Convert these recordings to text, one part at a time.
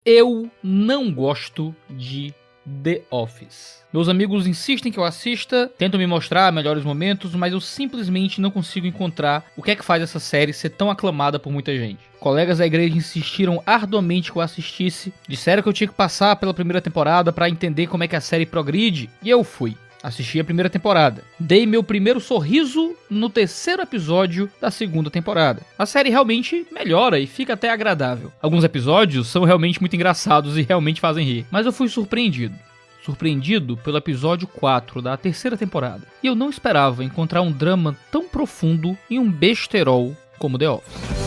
Eu não gosto de The Office. Meus amigos insistem que eu assista, tentam me mostrar melhores momentos, mas eu simplesmente não consigo encontrar o que é que faz essa série ser tão aclamada por muita gente. Colegas da igreja insistiram arduamente que eu assistisse, disseram que eu tinha que passar pela primeira temporada para entender como é que a série progride, e eu fui. Assisti a primeira temporada. Dei meu primeiro sorriso no terceiro episódio da segunda temporada. A série realmente melhora e fica até agradável. Alguns episódios são realmente muito engraçados e realmente fazem rir. Mas eu fui surpreendido. Surpreendido pelo episódio 4 da terceira temporada. E eu não esperava encontrar um drama tão profundo em um besterol como The Office.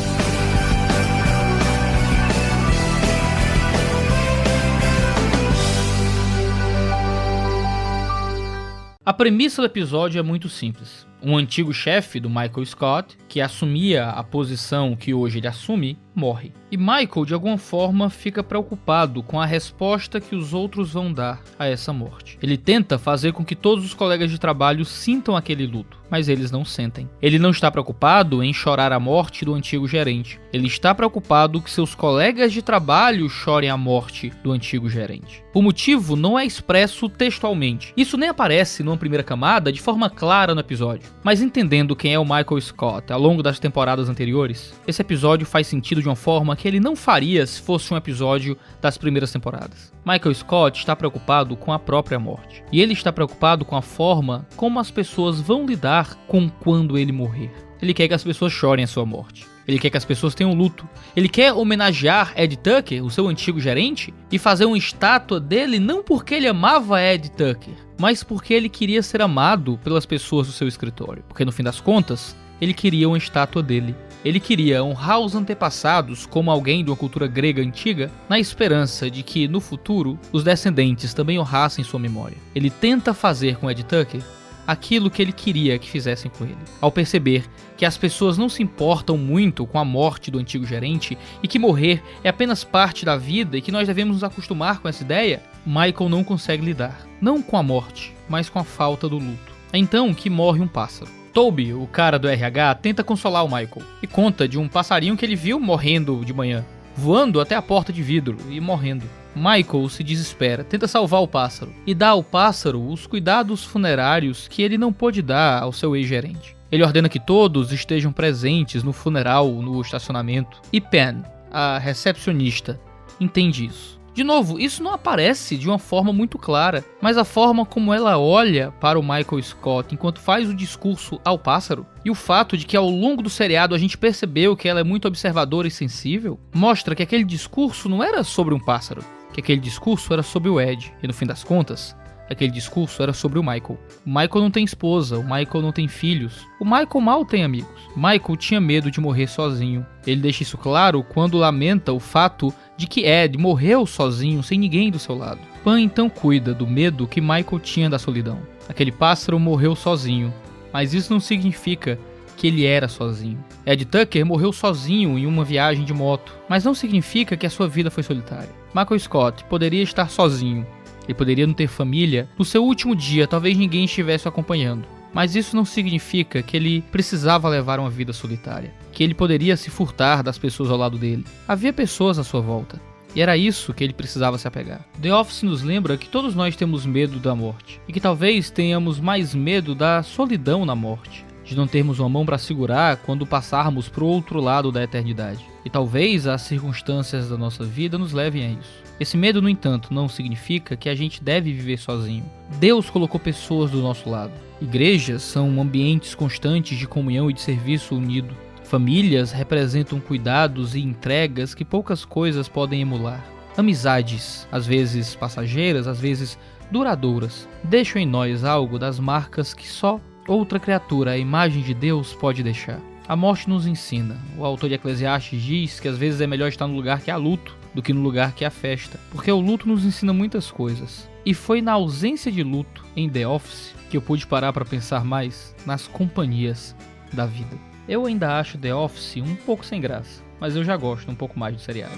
A premissa do episódio é muito simples. Um antigo chefe do Michael Scott, que assumia a posição que hoje ele assume, morre. E Michael, de alguma forma, fica preocupado com a resposta que os outros vão dar a essa morte. Ele tenta fazer com que todos os colegas de trabalho sintam aquele luto, mas eles não sentem. Ele não está preocupado em chorar a morte do antigo gerente. Ele está preocupado que seus colegas de trabalho chorem a morte do antigo gerente. O motivo não é expresso textualmente. Isso nem aparece numa primeira camada de forma clara no episódio. Mas entendendo quem é o Michael Scott ao longo das temporadas anteriores, esse episódio faz sentido de uma forma que ele não faria se fosse um episódio das primeiras temporadas. Michael Scott está preocupado com a própria morte. E ele está preocupado com a forma como as pessoas vão lidar com quando ele morrer. Ele quer que as pessoas chorem a sua morte. Ele quer que as pessoas tenham luto. Ele quer homenagear Ed Tucker, o seu antigo gerente, e fazer uma estátua dele não porque ele amava Ed Tucker, mas porque ele queria ser amado pelas pessoas do seu escritório. Porque no fim das contas, ele queria uma estátua dele. Ele queria honrar os antepassados como alguém de uma cultura grega antiga, na esperança de que, no futuro, os descendentes também honrassem sua memória. Ele tenta fazer com Ed Tucker aquilo que ele queria que fizessem com ele. Ao perceber que as pessoas não se importam muito com a morte do antigo gerente e que morrer é apenas parte da vida e que nós devemos nos acostumar com essa ideia, Michael não consegue lidar, não com a morte, mas com a falta do luto. É então que morre um pássaro. Toby, o cara do RH, tenta consolar o Michael e conta de um passarinho que ele viu morrendo de manhã, voando até a porta de vidro e morrendo. Michael se desespera, tenta salvar o pássaro e dá ao pássaro os cuidados funerários que ele não pôde dar ao seu ex-gerente. Ele ordena que todos estejam presentes no funeral, no estacionamento. E Pen, a recepcionista, entende isso. De novo, isso não aparece de uma forma muito clara, mas a forma como ela olha para o Michael Scott enquanto faz o discurso ao pássaro, e o fato de que ao longo do seriado a gente percebeu que ela é muito observadora e sensível, mostra que aquele discurso não era sobre um pássaro, que aquele discurso era sobre o Ed, e no fim das contas, aquele discurso era sobre o Michael. O Michael não tem esposa, o Michael não tem filhos, o Michael mal tem amigos. Michael tinha medo de morrer sozinho. Ele deixa isso claro quando lamenta o fato de que Ed morreu sozinho, sem ninguém do seu lado. Pan então cuida do medo que Michael tinha da solidão. Aquele pássaro morreu sozinho, mas isso não significa que ele era sozinho. Ed Tucker morreu sozinho em uma viagem de moto, mas não significa que a sua vida foi solitária. Michael Scott poderia estar sozinho, ele poderia não ter família, no seu último dia talvez ninguém estivesse o acompanhando. Mas isso não significa que ele precisava levar uma vida solitária, que ele poderia se furtar das pessoas ao lado dele. Havia pessoas à sua volta, e era isso que ele precisava se apegar. The Office nos lembra que todos nós temos medo da morte, e que talvez tenhamos mais medo da solidão na morte, de não termos uma mão para segurar quando passarmos para o outro lado da eternidade. E talvez as circunstâncias da nossa vida nos levem a isso. Esse medo, no entanto, não significa que a gente deve viver sozinho. Deus colocou pessoas do nosso lado. Igrejas são ambientes constantes de comunhão e de serviço unido. Famílias representam cuidados e entregas que poucas coisas podem emular. Amizades, às vezes passageiras, às vezes duradouras, deixam em nós algo das marcas que só outra criatura, a imagem de Deus, pode deixar. A morte nos ensina. O autor de Eclesiastes diz que às vezes é melhor estar no lugar que há luto do que no lugar que há festa, porque o luto nos ensina muitas coisas. E foi na ausência de luto em The Office que eu pude parar para pensar mais nas companhias da vida. Eu ainda acho The Office um pouco sem graça, mas eu já gosto um pouco mais do seriado.